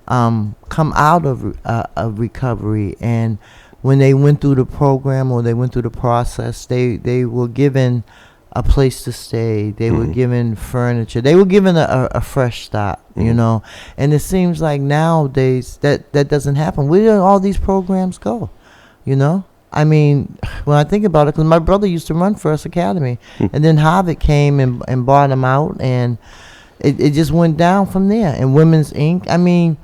Speaker 1: come out of recovery. And when they went through the program or they went through the process, they were given a place to stay. They were given furniture. They were given a fresh start, you know. And it seems like nowadays that doesn't happen. Where do all these programs go, you know? I mean, when I think about it, because my brother used to run First Academy, and then Harvard came and bought him out, and it just went down from there. And Women's Inc. I mean,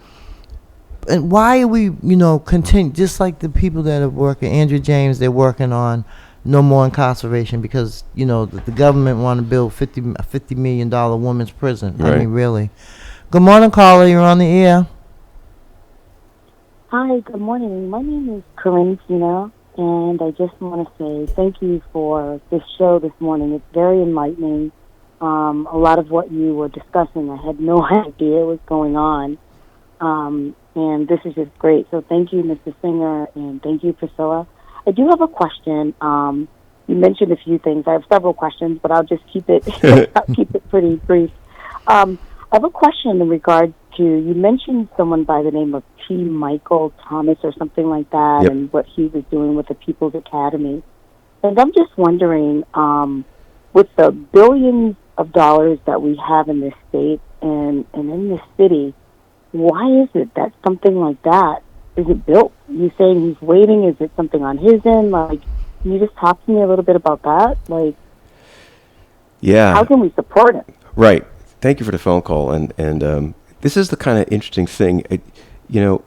Speaker 1: and why are we, you know, continue just like the people that are working, Andrew James, they're working on no more incarceration because, you know, the government want to build $50 million women's prison.
Speaker 2: Right.
Speaker 1: I mean, really. Good morning, caller. You're on the air.
Speaker 4: Hi, good morning. My name is Corinne Pino, and I just want to say thank you for this show this morning. It's very enlightening. A lot of what you were discussing, I had no idea was going on. And this is just great. So thank you, Mr. Singer, and thank you, Priscilla. I do have a question. You mentioned a few things. I have several questions, but I'll just keep it I'll keep it pretty brief. I have a question in regards to, you mentioned someone by the name of T. Michael Thomas or something like that,
Speaker 2: Yep.
Speaker 4: and what he was doing with the People's Academy. And I'm just wondering, with the billions of dollars that we have in this state and in this city, why is it that something like that isn't built? You saying he's waiting? Is it something on his end? Like, can you just talk to me a little bit about that? Like,
Speaker 2: Yeah.
Speaker 4: how can we support him?
Speaker 2: Right. Thank you for the phone call. And this is the kind of interesting thing. You know,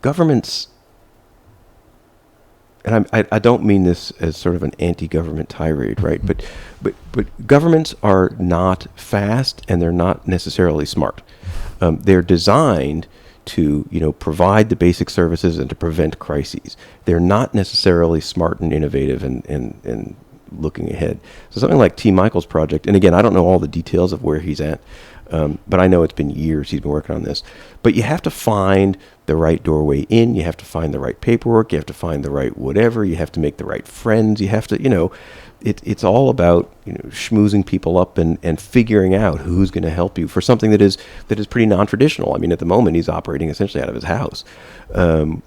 Speaker 2: governments, and I don't mean this as sort of an anti-government tirade, right? But governments are not fast and they're not necessarily smart. They're designed to, you know, provide the basic services and to prevent crises. They're not necessarily smart and innovative and looking ahead. So something like T. Michael's project, and again, I don't know all the details of where he's at, but I know it's been years he's been working on this. But you have to find the right doorway in. You have to find the right paperwork. You have to find the right whatever. You have to make the right friends. You have to, you know, it's all about, you know, schmoozing people up and figuring out who's going to help you for something that is pretty non-traditional. I mean, at the moment, he's operating essentially out of his house. I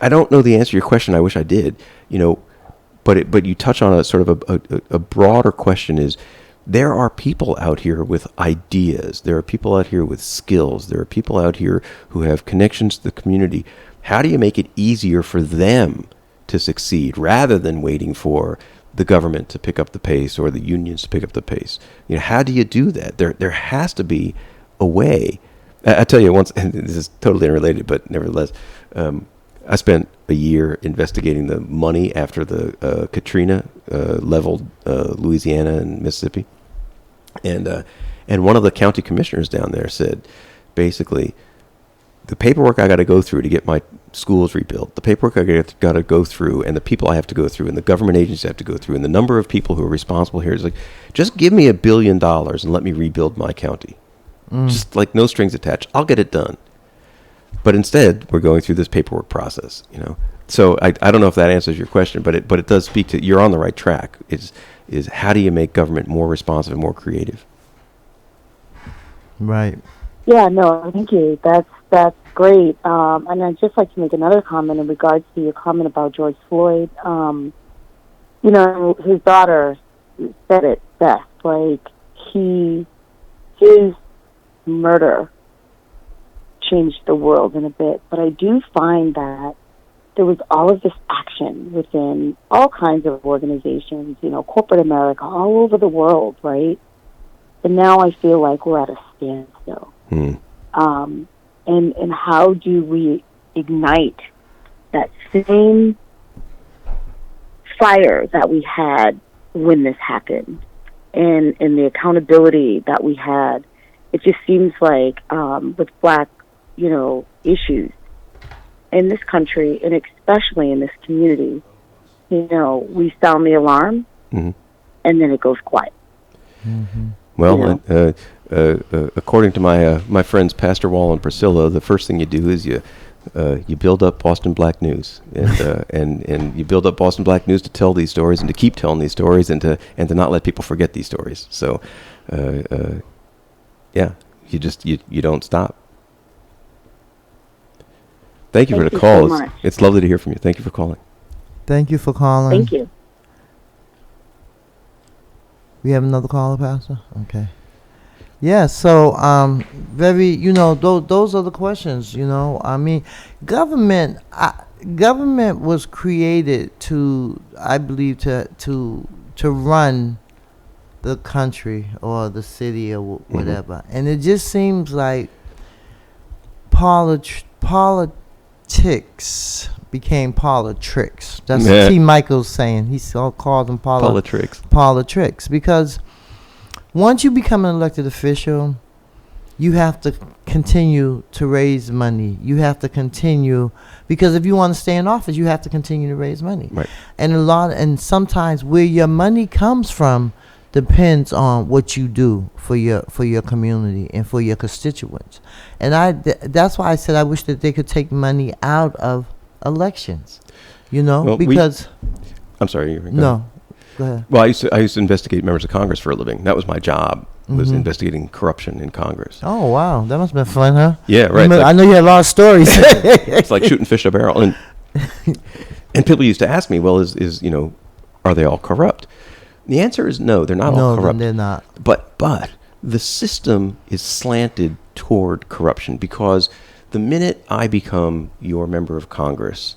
Speaker 2: don't know the answer to your question. I wish I did, you know, but you touch on a sort of a broader question is, there are people out here with ideas. There are people out here with skills. There are people out here who have connections to the community. How do you make it easier for them to succeed rather than waiting for the government to pick up the pace or the unions to pick up the pace? You know, how do you do that? There has to be a way. I tell you once, and this is totally unrelated, but nevertheless, I spent a year investigating the money after the Katrina leveled Louisiana and Mississippi, and one of the county commissioners down there said, basically, the paperwork I got to go through to get my schools rebuilt, the paperwork I got to go through, and the people I have to go through, and the government agencies I have to go through, and the number of people who are responsible here is like, just give me $1 billion and let me rebuild my county. Just like no strings attached. I'll get it done. But instead, we're going through this paperwork process, you know. So I don't know if that answers your question, but it does speak to, you're on the right track. Is how do you make government more responsive and more creative?
Speaker 1: Right.
Speaker 4: Yeah, no, thank you. That's great. And I'd just like to make another comment in regards to your comment about George Floyd. You know, his daughter said it best. Like, his murder changed the world in a bit. But I do find that there was all of this action within all kinds of organizations, you know, corporate America, all over the world, right? And now I feel like we're at a standstill. And how do we ignite that same fire that we had when this happened, and the accountability that we had? It just seems like with Black, you know, issues in this country, and especially in this community, you know, we sound the alarm, and then it goes quiet.
Speaker 2: Well,
Speaker 4: You
Speaker 2: according to my friends Pastor Wall and Priscilla, the first thing you do is you build up Boston Black News, and you build up Boston Black News to tell these stories and to keep telling these stories and to not let people forget these stories. So, yeah, you don't stop. Thank you for the call.
Speaker 4: so much.
Speaker 2: It's lovely to hear from you. Thank you for calling.
Speaker 1: Thank you for calling.
Speaker 4: Thank you.
Speaker 1: We have another caller, Pastor? Okay. Yeah, so very, those are the questions, I mean, government was created to, I believe, to run the country or the city or whatever. And it just seems like politics became politics. That's T. Michael's saying. He calls them politics. Because once you become an elected official, you have to continue to raise money. You have to continue, because if you want to stay in office, you have to continue to raise money.
Speaker 2: Right.
Speaker 1: And sometimes where your money comes from depends on what you do for your community and for your constituents. And that's why I said I wish that they could take money out of elections, because
Speaker 2: I'm sorry.
Speaker 1: No, go ahead.
Speaker 2: Well, I used to investigate members of Congress for a living. That was my job, was investigating corruption in Congress.
Speaker 1: Oh, wow. That must have been fun, huh?
Speaker 2: Yeah, right.
Speaker 1: I know you had a lot of stories.
Speaker 2: It's like shooting fish in a barrel. And people used to ask me, well, are they all corrupt? The answer is no, they're not all corrupt.
Speaker 1: No, they're not.
Speaker 2: But the system is slanted toward corruption, because the minute I become your member of Congress,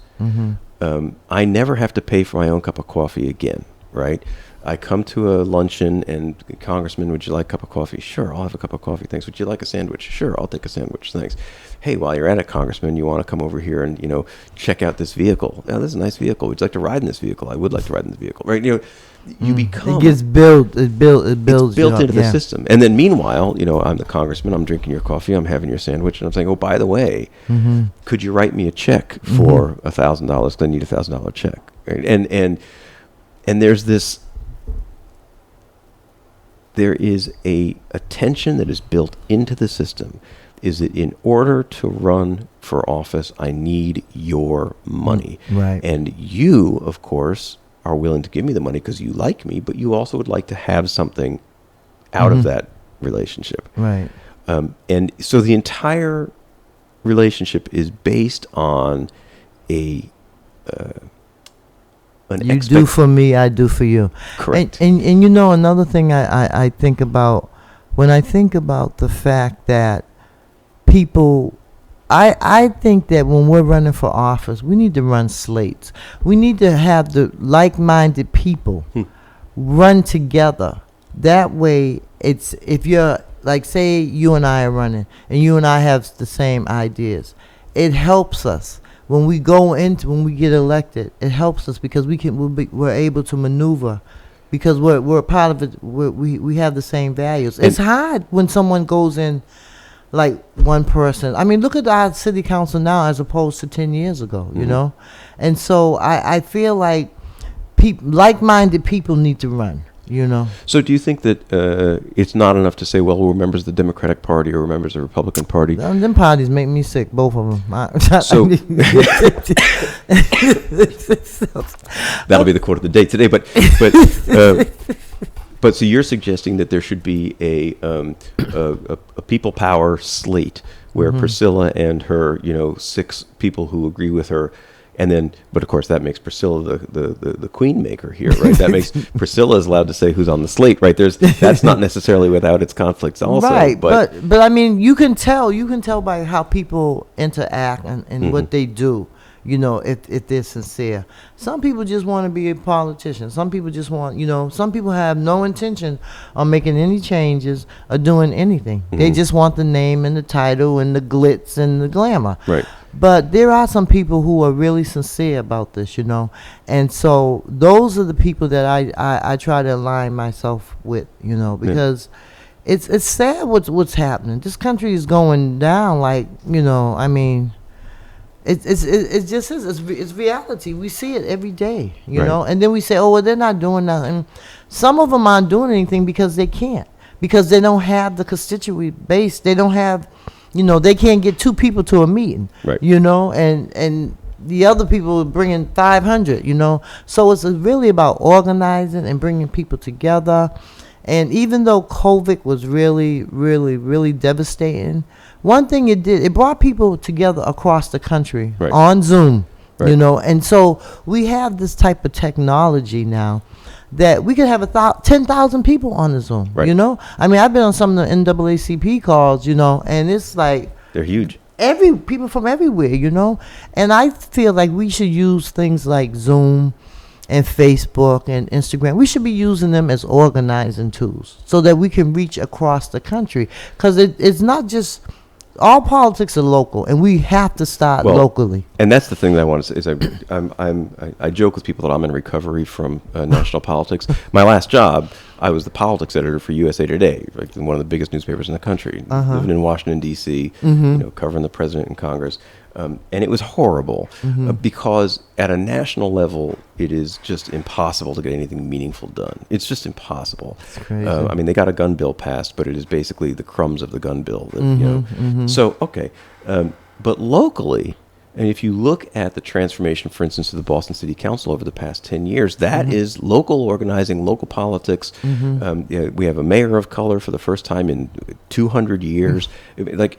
Speaker 2: I never have to pay for my own cup of coffee again, right? I come to a luncheon and, Congressman, would you like a cup of coffee? Sure, I'll have a cup of coffee. Thanks. Would you like a sandwich? Sure, I'll take a sandwich. Thanks. Hey, while you're at it, Congressman, you want to come over here and, check out this vehicle. Oh, this is a nice vehicle. Would you like to ride in this vehicle? I would like to ride in this vehicle, right? You become...
Speaker 1: It gets built. It builds
Speaker 2: into the system. And then meanwhile, I'm the congressman. I'm drinking your coffee. I'm having your sandwich. And I'm saying, oh, by the way, could you write me a check for $1,000? Because I need $1,000 check. Right? And there's this... There is a tension that is built into the system. Is that in order to run for office, I need your money.
Speaker 1: Right.
Speaker 2: And you, of course, are willing to give me the money because you like me, but you also would like to have something out of that relationship.
Speaker 1: Right.
Speaker 2: And so the entire relationship is based on you
Speaker 1: do for me, I do for you.
Speaker 2: Correct.
Speaker 1: And another thing I think about, when I think about the fact that people, I think that when we're running for office, we need to run slates. We need to have the like-minded people run together. That way, if you're, like, say you and I are running, and you and I have the same ideas, it helps us. When we get elected, it helps us because we're able to maneuver, because we're part of it. We have the same values. It's hard when someone goes in like one person. I mean, look at our city council now as opposed to 10 years ago, And so I feel like like-minded people need to run,
Speaker 2: So do you think that it's not enough to say, well, we're members of the Democratic Party or we're members of the Republican Party?
Speaker 1: Them parties make me sick, both of them.
Speaker 2: That'll be the quote of the day today. But so you're suggesting that there should be a people power slate where Priscilla and her, 6 people who agree with her, and then, but of course that makes Priscilla the queen maker here, right? That makes Priscilla is allowed to say who's on the slate, right? That's not necessarily without its conflicts, also.
Speaker 1: Right, but I mean, you can tell by how people interact and what they do. If they're sincere. Some people just want to be a politician. Some people just want, some people have no intention of making any changes or doing anything. They just want the name and the title and the glitz and the glamour.
Speaker 2: Right.
Speaker 1: But there are some people who are really sincere about this, And so those are the people that I try to align myself with, because it's sad what's happening. This country is going down like, I mean... It just is. It's reality. We see it every day, you know. And then we say, "Oh, well, they're not doing nothing." Some of them aren't doing anything because they can't, because they don't have the constituent base. They don't have, they can't get 2 people to a meeting,
Speaker 2: right?
Speaker 1: And the other people are bringing 500, So it's really about organizing and bringing people together. And even though COVID was really, really, really devastating, one thing it did, it brought people together across the country on Zoom.
Speaker 2: Right.
Speaker 1: You know, and so we have this type of technology now that we could have 10,000 people on the Zoom.
Speaker 2: Right.
Speaker 1: You know, I mean, I've been on some of the NAACP calls, you know, and it's like
Speaker 2: They're huge.
Speaker 1: people from everywhere, you know, and I feel like we should use things like Zoom and Facebook and Instagram. We should be using them as organizing tools so that we can reach across the country, because it's not just all politics are local, and we have to start locally.
Speaker 2: And that's the thing that I want to say is I joke with people that I'm in recovery from national politics. My last job, I was the politics editor for USA Today, like one of the biggest newspapers in the country, living in Washington, D.C., you know, covering the president and Congress. And it was horrible because at a national level, it is just impossible to get anything meaningful done. It's just impossible.
Speaker 1: It's crazy.
Speaker 2: I mean, they got a gun bill passed, but it is basically the crumbs of the gun bill. That, you know. So, okay. But locally, and if you look at the transformation, for instance, of the Boston City Council over the past 10 years, that is local organizing, local politics. You know, we have a mayor of color for the first time in 200 years. Like,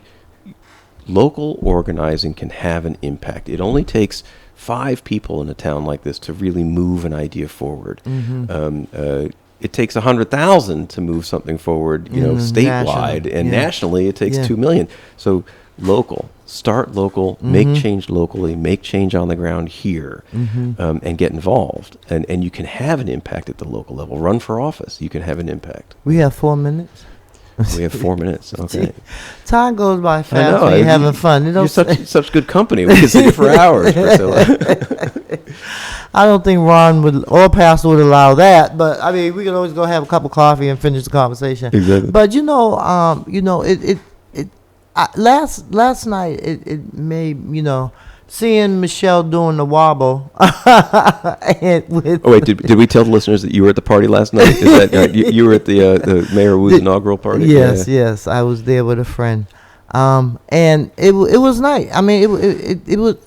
Speaker 2: local organizing can have an impact. It only takes 5 people in a town like this to really move an idea forward. It takes 100,000 to move something forward, you know, statewide, and nationally it takes 2 million. So local, start local, make change locally, make change on the ground here, and get involved. And you can have an impact at the local level. Run for office, you can have an impact.
Speaker 1: We have 4 minutes.
Speaker 2: We have 4 minutes. Okay.
Speaker 1: Time goes by fast
Speaker 2: I know.
Speaker 1: when you're having fun.
Speaker 2: You're such good company. We can sit here for hours, Priscilla.
Speaker 1: I don't think Ron would or Pastor would allow that, but I mean, we can always go have a cup of coffee and finish the conversation.
Speaker 2: Exactly.
Speaker 1: But last night it made, you know, seeing Michelle doing the wobble. And
Speaker 2: wait, did we tell the listeners that you were at the party last night? Is that you were at the Mayor Wu's inaugural party?
Speaker 1: Yes, I was there with a friend, and it was nice. I mean, it was.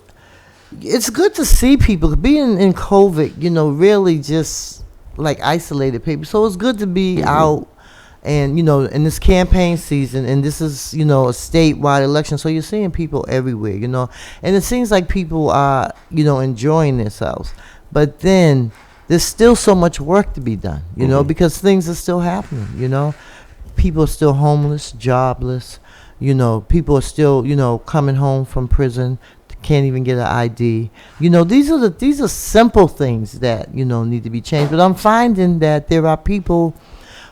Speaker 1: It's good to see people being in COVID. You know, really just like isolated people. So it's good to be out. And, you know, in this campaign season, and this is, you know, a statewide election, so you're seeing people everywhere, you know. And it seems like people are, you know, enjoying themselves. But then there's still so much work to be done, you know, because things are still happening, you know. People are still homeless, jobless, you know. People are still, you know, coming home from prison, can't even get an ID. You know, these are simple things that, you know, need to be changed. But I'm finding that there are people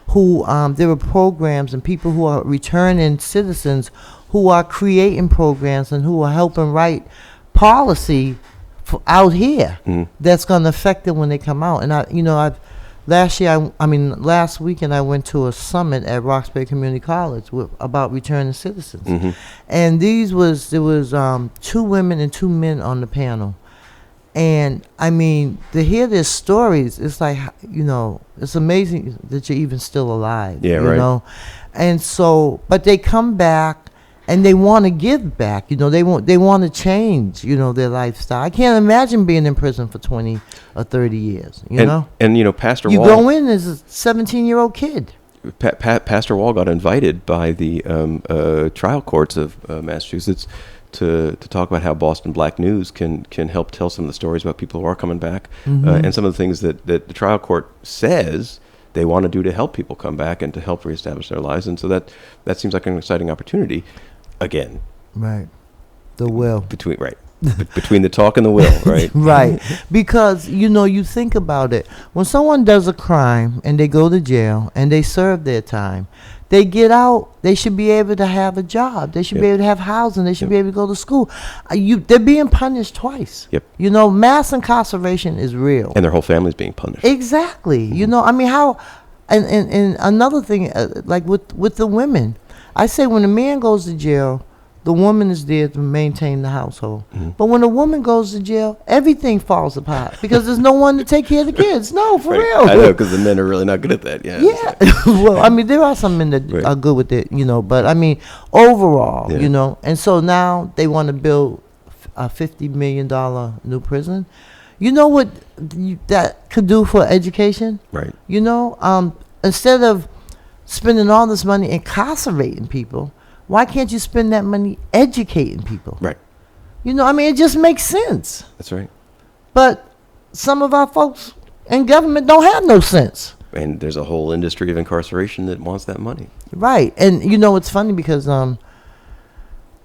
Speaker 1: who there are programs and people who are returning citizens who are creating programs and who are helping write policy out here that's going to affect them when they come out. And last weekend I went to a summit at Roxbury Community College about returning citizens, and there was 2 women and 2 men on the panel. And I mean, to hear their stories, it's like, you know, it's amazing that you're even still alive.
Speaker 2: Yeah,
Speaker 1: you know? And so, but they come back and they want to give back. You know, they want to change, you know, their lifestyle. I can't imagine being in prison for 20 or 30 years, you know?
Speaker 2: And, you know, Pastor
Speaker 1: You
Speaker 2: Wall...
Speaker 1: go in as a 17-year-old kid.
Speaker 2: Pastor Wall got invited by the trial courts of Massachusetts to talk about how Boston Black News can help tell some of the stories about people who are coming back, and some of the things that the trial court says they want to do to help people come back and to help reestablish their lives. And so that seems like an exciting opportunity. Again,
Speaker 1: right? The will
Speaker 2: between the talk and the will, right?
Speaker 1: Right, because you know, you think about it. When someone does a crime and they go to jail and they serve their time, they get out, they should be able to have a job. They should be able to have housing. They should be able to go to school. They're being punished twice. You know, mass incarceration is real.
Speaker 2: And their whole family's being punished.
Speaker 1: Exactly. You know, I mean, how, and another thing, like with the women, I say when a man goes to jail, the woman is there to maintain the household. But when a woman goes to jail, everything falls apart because there's no one to take care of the kids. No, for real.
Speaker 2: I know, because the men are really not good at that.
Speaker 1: Yeah. Well, I mean, there are some men that are good with it, you know, but I mean, overall, you know, and so now they want to build a $50 million new prison. You know what that could do for education?
Speaker 2: Right.
Speaker 1: You know, instead of spending all this money incarcerating people, why can't you spend that money educating people?
Speaker 2: Right.
Speaker 1: You know, I mean, it just makes sense.
Speaker 2: That's right.
Speaker 1: But some of our folks in government don't have no sense.
Speaker 2: And there's a whole industry of incarceration that wants that money.
Speaker 1: Right. And you know, it's funny because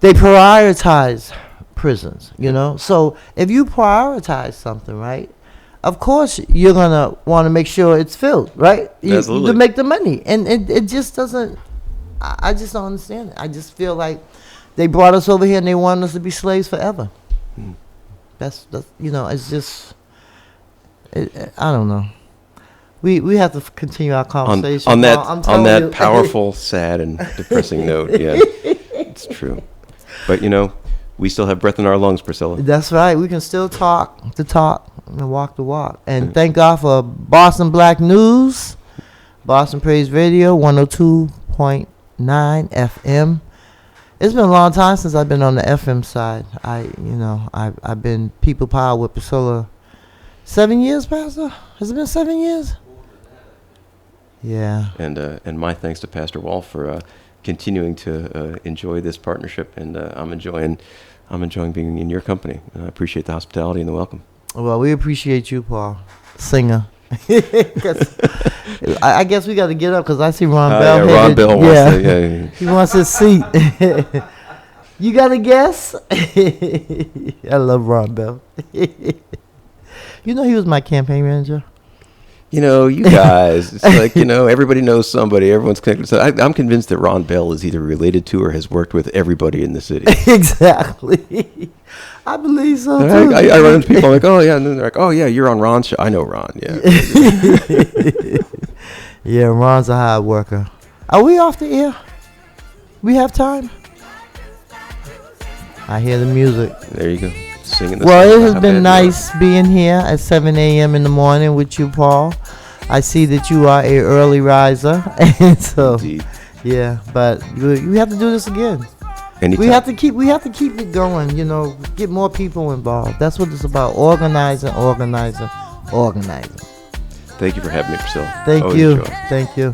Speaker 1: they prioritize prisons, you know. So if you prioritize something, right, of course you're going to want to make sure it's filled, right?
Speaker 2: Absolutely.
Speaker 1: To make the money. And it just doesn't, I just don't understand it. I just feel like they brought us over here and they want us to be slaves forever. That's you know, it's just, I don't know. We have to continue our conversation.
Speaker 2: On that powerful, sad, and depressing note, yeah, it's true. But, you know, we still have breath in our lungs, Priscilla.
Speaker 1: That's right. We can still talk the talk and walk the walk. And thank God for Boston Black News, Boston Praise Radio, 102.9 FM. It's been a long time since I've been on the FM side. I've been People Power with Priscilla. 7 years, Pastor? Has it been 7 years? Yeah.
Speaker 2: And my thanks to Pastor Wall for continuing to enjoy this partnership, and I'm enjoying being in your company. I appreciate the hospitality and the welcome.
Speaker 1: Well, we appreciate you, Paul, singer. I guess we got to get up because I see Ron Bell.
Speaker 2: Yeah, Ron Bell wants to,
Speaker 1: he wants his seat. You got a guess? I love Ron Bell. You know he was my campaign manager.
Speaker 2: You know, you guys, it's like, you know, everybody knows somebody. Everyone's connected. So I'm convinced that Ron Bell is either related to or has worked with everybody in the city.
Speaker 1: Exactly. I believe so, too.
Speaker 2: I run into people, I'm like, oh, yeah. And then they're like, oh, yeah, you're on Ron's show. I know Ron, yeah.
Speaker 1: Yeah, Ron's a hard worker. Are we off the air? We have time? I hear the music.
Speaker 2: There you go. Singing the
Speaker 1: well,
Speaker 2: song.
Speaker 1: it has been nice being here at 7 a.m. in the morning with you, Paul. I see that you are a early riser, and so
Speaker 2: Indeed.
Speaker 1: yeah. But we have to do this again.
Speaker 2: Anytime.
Speaker 1: We have to keep it going. You know, get more people involved. That's what it's about. Organizing.
Speaker 2: Thank you for having me, Priscilla.
Speaker 1: Thank
Speaker 2: Always
Speaker 1: you.
Speaker 2: enjoy.
Speaker 1: Thank you.